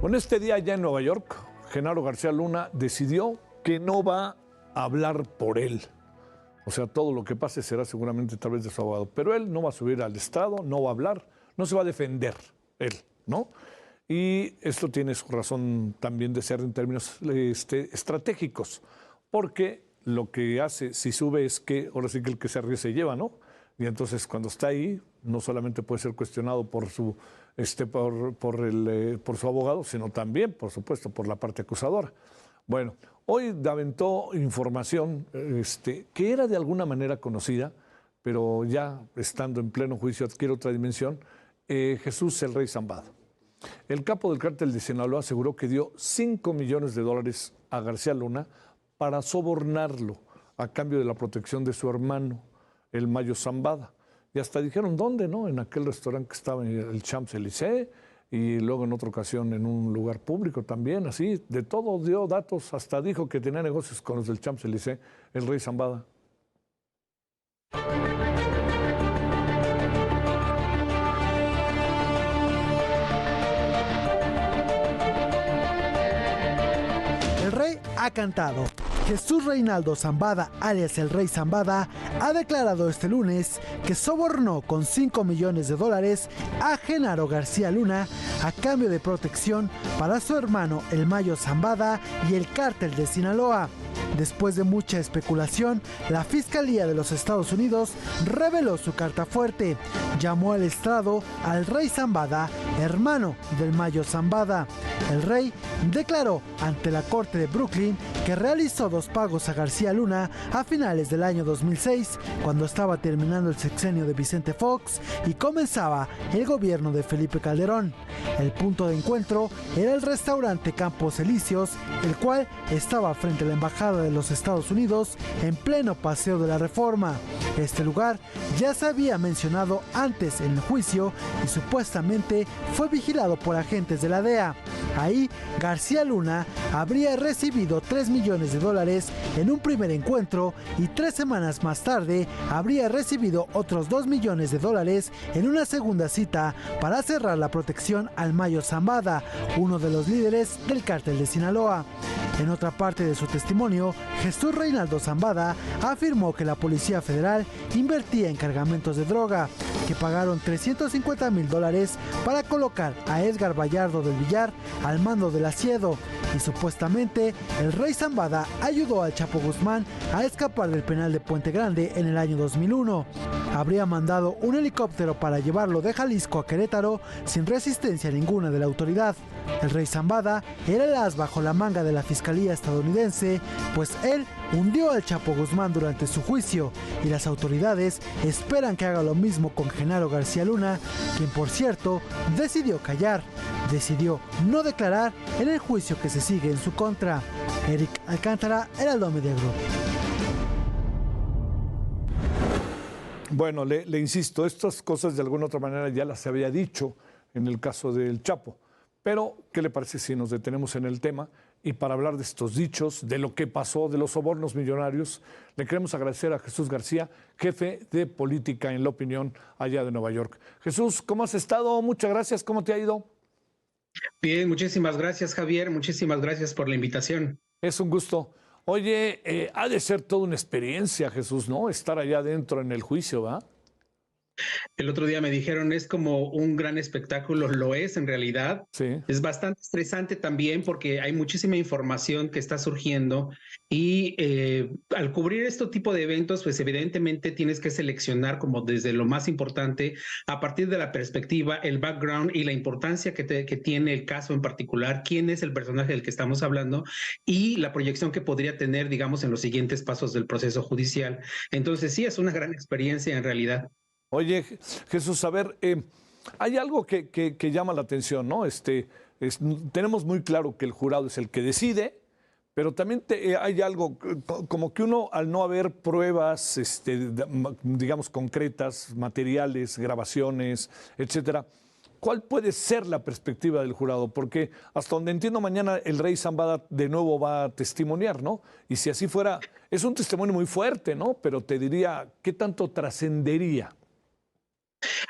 Con este día allá en Nueva York, Genaro García Luna decidió que no va a hablar por él. O sea, todo lo que pase será seguramente a través de su abogado. Pero él no va a subir al estrado, no va a hablar, no se va a defender él, ¿no? Y esto tiene su razón también de ser en términos estratégicos, porque lo que hace si sube es que ahora sí que el que se ríe se lleva, ¿no? Y entonces cuando está ahí, no solamente puede ser cuestionado por su, por su abogado, sino también, por supuesto, por la parte acusadora. Bueno, hoy aventó información que era de alguna manera conocida, pero ya estando en pleno juicio adquiere otra dimensión. Jesús el Rey Zambada. El capo del cártel de Sinaloa aseguró que dio $5 millones a García Luna para sobornarlo a cambio de la protección de su hermano, el Mayo Zambada. Y hasta dijeron dónde, ¿no? En aquel restaurante que estaba en el Champs-Élysées y luego en otra ocasión en un lugar público también, así, de todo dio datos, hasta dijo que tenía negocios con los del Champs-Élysées, el Rey Zambada. El rey ha cantado. Jesús Reinaldo Zambada, alias el Rey Zambada, ha declarado este lunes que sobornó con $5 millones a Genaro García Luna a cambio de protección para su hermano el Mayo Zambada y el cártel de Sinaloa. Después de mucha especulación, la Fiscalía de los Estados Unidos reveló su carta fuerte. Llamó al estrado al Rey Zambada, hermano del Mayo Zambada. El rey declaró ante la Corte de Brooklyn que realizó 2 pagos a García Luna a finales del año 2006, cuando estaba terminando el sexenio de Vicente Fox y comenzaba el gobierno de Felipe Calderón. El punto de encuentro era el restaurante Campos Elíseos, el cual estaba frente a la Embajada de los Estados Unidos en pleno Paseo de la Reforma. Este lugar ya se había mencionado antes en el juicio y supuestamente fue vigilado por agentes de la DEA. Ahí, García Luna habría recibido $3 millones en un primer encuentro y 3 semanas más tarde habría recibido otros $2 millones en una segunda cita para cerrar la protección al Mayo Zambada, uno de los líderes del cártel de Sinaloa. En otra parte de su testimonio, Jesús Reinaldo Zambada afirmó que la Policía Federal invertía en cargamentos de droga, que pagaron $350,000 para colocar a Edgar Vallardo del Villar al mando del Asiedo, y supuestamente el Rey Zambada ayudó al Chapo Guzmán a escapar del penal de Puente Grande en el año 2001. Habría mandado un helicóptero para llevarlo de Jalisco a Querétaro sin resistencia ninguna de la autoridad. El Rey Zambada era el as bajo la manga de la Fiscalía estadounidense, pues él hundió al Chapo Guzmán durante su juicio, y las autoridades esperan que haga lo mismo con Genaro García Luna, quien por cierto decidió callar, decidió no declarar en el juicio que se sigue en su contra. Eric Alcántara, Heraldo Media Group. Bueno, le insisto, estas cosas de alguna otra manera ya las había dicho en el caso del Chapo. Pero, ¿qué le parece si nos detenemos en el tema? Y para hablar de estos dichos, de lo que pasó, de los sobornos millonarios, le queremos agradecer a Jesús García, jefe de política en La Opinión allá de Nueva York. Jesús, ¿cómo has estado? Muchas gracias. ¿Cómo te ha ido? Bien, muchísimas gracias, Javier. Muchísimas gracias por la invitación. Es un gusto. Oye, ha de ser toda una experiencia, Jesús, ¿no? Estar allá adentro en el juicio, ¿va? El otro día me dijeron, es como un gran espectáculo, lo es en realidad. Sí. Es bastante estresante también porque hay muchísima información que está surgiendo y al cubrir este tipo de eventos, pues evidentemente tienes que seleccionar como desde lo más importante, a partir de la perspectiva, el background y la importancia que tiene el caso en particular, quién es el personaje del que estamos hablando y la proyección que podría tener, digamos, en los siguientes pasos del proceso judicial. Entonces sí, es una gran experiencia en realidad. Oye, Jesús, a ver, hay algo que llama la atención, ¿no? Tenemos muy claro que el jurado es el que decide, pero también hay algo, como que uno, al no haber pruebas, digamos, concretas, materiales, grabaciones, etcétera, ¿cuál puede ser la perspectiva del jurado? Porque hasta donde entiendo, mañana el Rey Zambada de nuevo va a testimoniar, ¿no? Y si así fuera, es un testimonio muy fuerte, ¿no? Pero te diría, ¿qué tanto trascendería?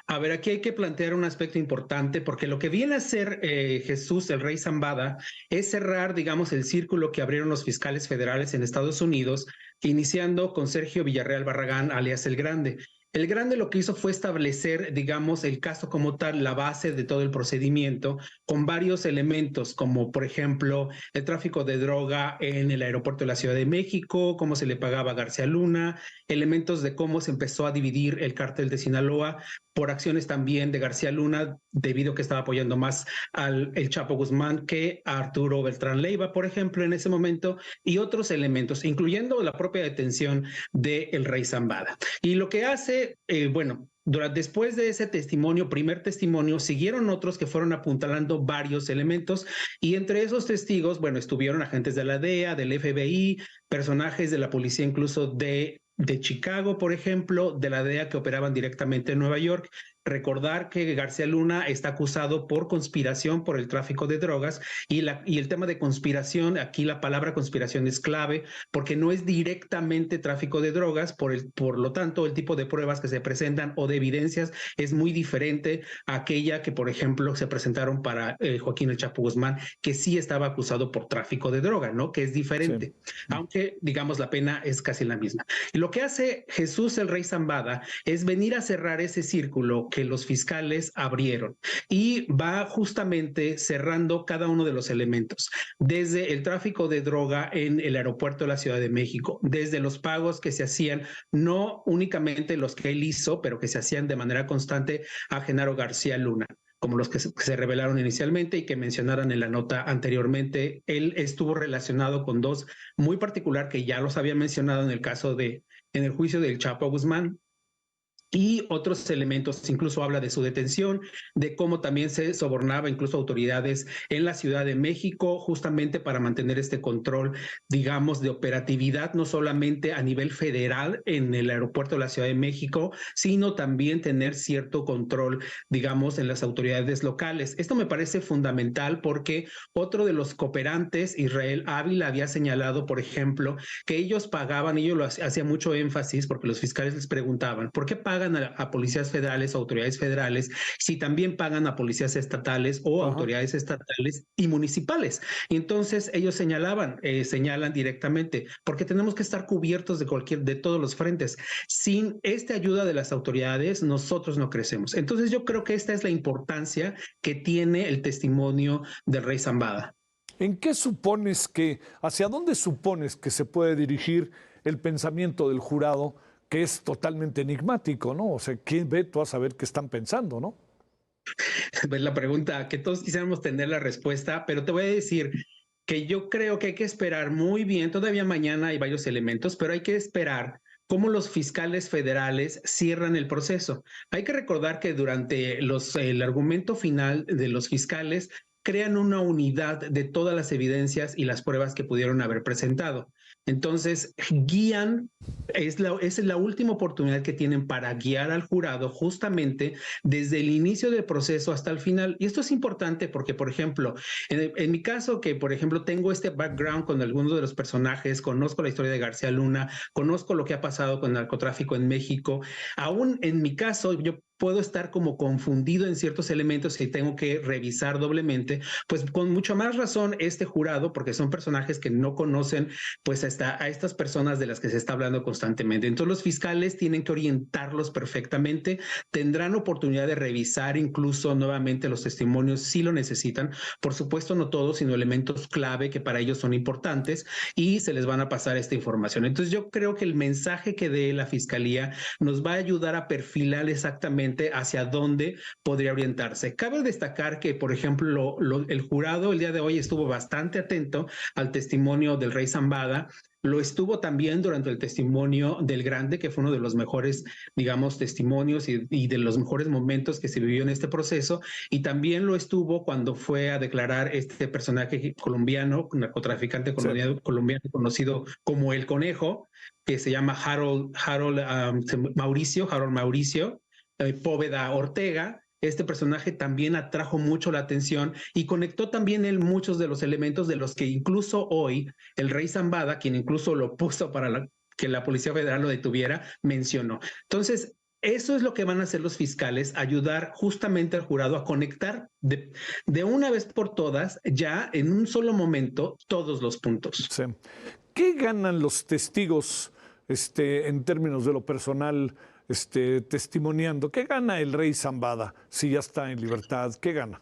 A ver, aquí hay que plantear un aspecto importante porque lo que viene a hacer Jesús, el rey Zambada, es cerrar, digamos, el círculo que abrieron los fiscales federales en Estados Unidos, iniciando con Sergio Villarreal Barragán, alias El Grande. El Grande lo que hizo fue establecer, digamos, el caso como tal, la base de todo el procedimiento, con varios elementos, como por ejemplo el tráfico de droga en el aeropuerto de la Ciudad de México, cómo se le pagaba a García Luna, elementos de cómo se empezó a dividir el cártel de Sinaloa por acciones también de García Luna, debido a que estaba apoyando más al el Chapo Guzmán que a Arturo Beltrán Leiva, por ejemplo, en ese momento, y otros elementos, incluyendo la propia detención del rey Zambada. Y lo que hace, bueno, después de ese testimonio, primer testimonio, siguieron otros que fueron apuntalando varios elementos y entre esos testigos, bueno, estuvieron agentes de la DEA, del FBI, personajes de la policía incluso de Chicago, por ejemplo, de la DEA que operaban directamente en Nueva York. Recordar que García Luna está acusado por conspiración por el tráfico de drogas y el tema de conspiración, aquí la palabra conspiración es clave porque no es directamente tráfico de drogas, por lo tanto el tipo de pruebas que se presentan o de evidencias es muy diferente a aquella que por ejemplo se presentaron para Joaquín El Chapo Guzmán, que sí estaba acusado por tráfico de droga, ¿no? Que es diferente, sí. Aunque digamos la pena es casi la misma. Y lo que hace Jesús el Rey Zambada es venir a cerrar ese círculo que los fiscales abrieron y va justamente cerrando cada uno de los elementos, desde el tráfico de droga en el aeropuerto de la Ciudad de México, desde los pagos que se hacían, no únicamente los que él hizo, pero que se hacían de manera constante a Genaro García Luna, como los que se revelaron inicialmente y que mencionaron en la nota anteriormente. Él estuvo relacionado con dos muy particular que ya los había mencionado en el juicio del Chapo Guzmán, y otros elementos, incluso habla de su detención, de cómo también se sobornaba incluso autoridades en la Ciudad de México, justamente para mantener este control, digamos, de operatividad, no solamente a nivel federal en el aeropuerto de la Ciudad de México, sino también tener cierto control, digamos, en las autoridades locales. Esto me parece fundamental porque otro de los cooperantes, Israel Ávila, había señalado, por ejemplo, que ellos pagaban, y yo lo hacía mucho énfasis porque los fiscales les preguntaban, ¿por qué pagan a policías federales o autoridades federales si también pagan a policías estatales o autoridades estatales y municipales? Y entonces ellos señalan directamente, porque tenemos que estar cubiertos de todos los frentes. Sin esta ayuda de las autoridades, nosotros no crecemos. Entonces yo creo que esta es la importancia que tiene el testimonio del rey Zambada. ¿En qué supones hacia dónde supones que se puede dirigir el pensamiento del jurado, que es totalmente enigmático, ¿no? O sea, ¿quién ve tú a saber qué están pensando, no? Pues la pregunta que todos quisiéramos tener la respuesta, pero te voy a decir que yo creo que hay que esperar muy bien. Todavía mañana hay varios elementos, pero hay que esperar cómo los fiscales federales cierran el proceso. Hay que recordar que durante el argumento final de los fiscales crean una unidad de todas las evidencias y las pruebas que pudieron haber presentado. Entonces, guían, es la última oportunidad que tienen para guiar al jurado justamente desde el inicio del proceso hasta el final. Y esto es importante porque, por ejemplo, en mi caso, que por ejemplo tengo este background con algunos de los personajes, conozco la historia de García Luna, conozco lo que ha pasado con el narcotráfico en México, aún en mi caso, yo puedo estar como confundido en ciertos elementos y tengo que revisar doblemente, pues con mucho más razón este jurado, porque son personajes que no conocen pues a estas personas de las que se está hablando constantemente. Entonces los fiscales tienen que orientarlos perfectamente, tendrán oportunidad de revisar incluso nuevamente los testimonios si lo necesitan, por supuesto no todos, sino elementos clave que para ellos son importantes y se les van a pasar esta información. Entonces yo creo que el mensaje que dé la fiscalía nos va a ayudar a perfilar exactamente hacia dónde podría orientarse. Cabe destacar que, por ejemplo, el jurado el día de hoy estuvo bastante atento al testimonio del rey Zambada. Lo estuvo también durante el testimonio del Grande, que fue uno de los mejores, digamos, testimonios y de los mejores momentos que se vivió en este proceso. Y también lo estuvo cuando fue a declarar este personaje colombiano, narcotraficante colombiano conocido como El Conejo, que se llama Harold Mauricio. Póveda Ortega. Este personaje también atrajo mucho la atención y conectó también él muchos de los elementos de los que incluso hoy el rey Zambada, quien incluso lo puso para que la Policía Federal lo detuviera, mencionó. Entonces, eso es lo que van a hacer los fiscales, ayudar justamente al jurado a conectar de una vez por todas, ya en un solo momento, todos los puntos. Sí. ¿Qué ganan los testigos en términos de lo personal, testimoniando? ¿Qué gana el rey Zambada si ya está en libertad? ¿Qué gana?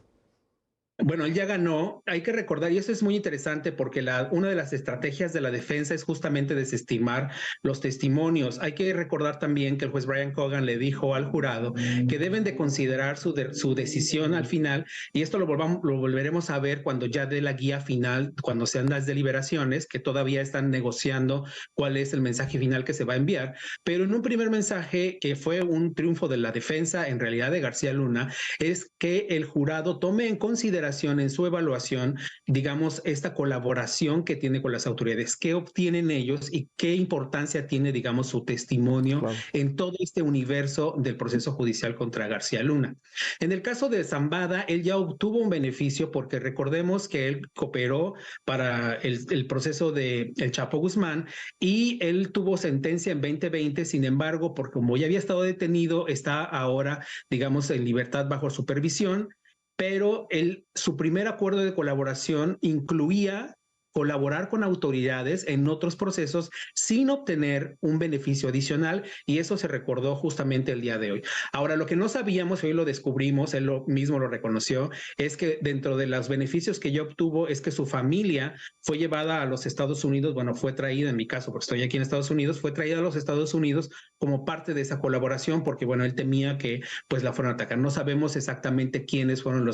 Bueno, él ya ganó. Hay que recordar, y eso es muy interesante porque una de las estrategias de la defensa es justamente desestimar los testimonios. Hay que recordar también que el juez Brian Cogan le dijo al jurado que deben de considerar su decisión al final, y esto lo volveremos a ver cuando ya dé la guía final, cuando sean las deliberaciones, que todavía están negociando cuál es el mensaje final que se va a enviar. Pero en un primer mensaje, que fue un triunfo de la defensa, en realidad de García Luna, es que el jurado tome en consideración en su evaluación, digamos, esta colaboración que tiene con las autoridades, qué obtienen ellos y qué importancia tiene, digamos, su testimonio en todo este universo del proceso judicial contra García Luna. En el caso de Zambada, él ya obtuvo un beneficio porque recordemos que él cooperó para el proceso de El Chapo Guzmán y él tuvo sentencia en 2020, sin embargo, porque como ya había estado detenido, está ahora, digamos, en libertad bajo supervisión, pero su primer acuerdo de colaboración incluía colaborar con autoridades en otros procesos sin obtener un beneficio adicional, y eso se recordó justamente el día de hoy. Ahora, lo que no sabíamos, hoy lo descubrimos, él mismo lo reconoció, es que dentro de los beneficios que ella obtuvo es que su familia fue llevada a los Estados Unidos, bueno, fue traída, en mi caso, porque estoy aquí en Estados Unidos, fue traída a los Estados Unidos como parte de esa colaboración, porque, bueno, él temía que pues la fueran a atacar. No sabemos exactamente quiénes fueron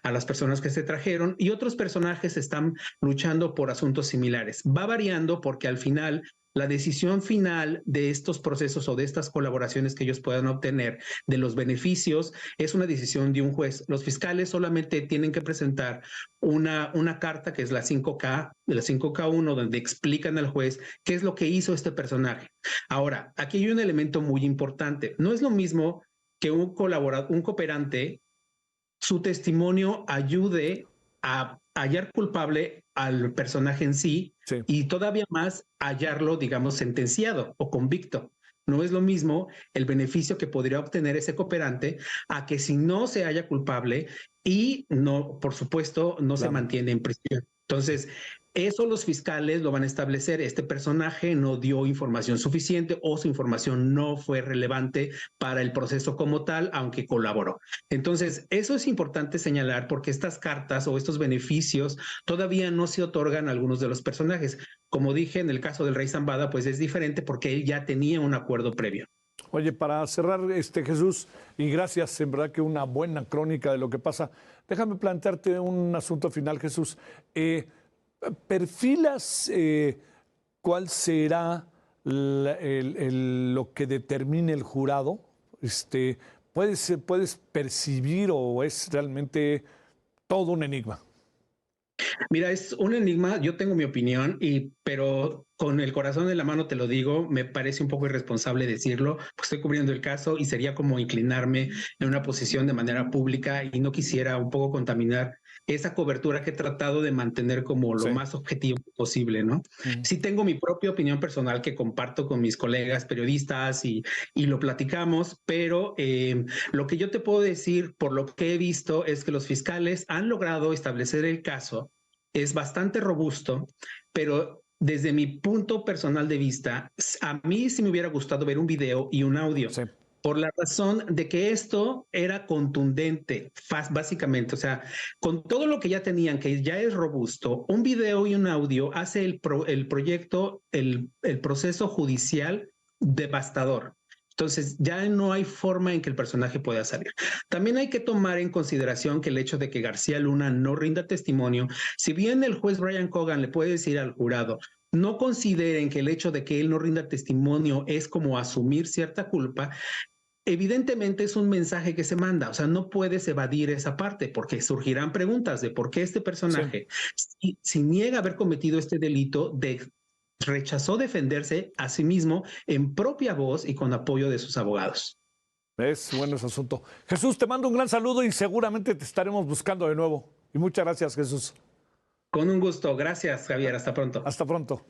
a las personas que se trajeron, y otros personajes están luchando por asuntos similares. Va variando porque al final la decisión final de estos procesos o de estas colaboraciones que ellos puedan obtener de los beneficios es una decisión de un juez. Los fiscales solamente tienen que presentar una carta que es la 5K, de la 5K1, donde explican al juez qué es lo que hizo este personaje. Ahora, aquí hay un elemento muy importante. No es lo mismo que un cooperante, su testimonio ayude a hallar culpable al personaje en sí, y todavía más hallarlo, digamos, sentenciado o convicto. No es lo mismo el beneficio que podría obtener ese cooperante a que si no se halla culpable y no, por supuesto, no se mantiene en prisión. Entonces, eso los fiscales lo van a establecer. Este personaje no dio información suficiente o su información no fue relevante para el proceso como tal, aunque colaboró. Entonces, eso es importante señalar porque estas cartas o estos beneficios todavía no se otorgan a algunos de los personajes. Como dije, en el caso del rey Zambada, pues es diferente porque él ya tenía un acuerdo previo. Oye, para cerrar, Jesús, y gracias, en verdad que una buena crónica de lo que pasa, déjame plantearte un asunto final, Jesús. ¿Perfilas cuál será lo que determine el jurado? ¿Puedes percibir o es realmente todo un enigma? Mira, es un enigma, yo tengo mi opinión, pero con el corazón en la mano te lo digo, me parece un poco irresponsable decirlo, porque estoy cubriendo el caso y sería como inclinarme en una posición de manera pública y no quisiera un poco contaminar esa cobertura que he tratado de mantener como lo más objetivo posible, ¿no? Sí tengo mi propia opinión personal que comparto con mis colegas periodistas y lo platicamos, pero lo que yo te puedo decir por lo que he visto es que los fiscales han logrado establecer el caso, es bastante robusto, pero desde mi punto personal de vista, a mí sí me hubiera gustado ver un video y un audio. Sí. Por la razón de que esto era contundente, básicamente, o sea, con todo lo que ya tenían, que ya es robusto, un video y un audio hace el proyecto, el proceso judicial devastador. Entonces, ya no hay forma en que el personaje pueda salir. También hay que tomar en consideración que el hecho de que García Luna no rinda testimonio, si bien el juez Brian Cogan le puede decir al jurado, no consideren que el hecho de que él no rinda testimonio es como asumir cierta culpa, evidentemente es un mensaje que se manda, o sea, no puedes evadir esa parte porque surgirán preguntas de por qué este personaje, si niega haber cometido este delito, rechazó defenderse a sí mismo en propia voz y con apoyo de sus abogados. Es bueno ese asunto. Jesús, te mando un gran saludo y seguramente te estaremos buscando de nuevo. Y muchas gracias, Jesús. Con un gusto. Gracias, Javier. Hasta pronto. Hasta pronto.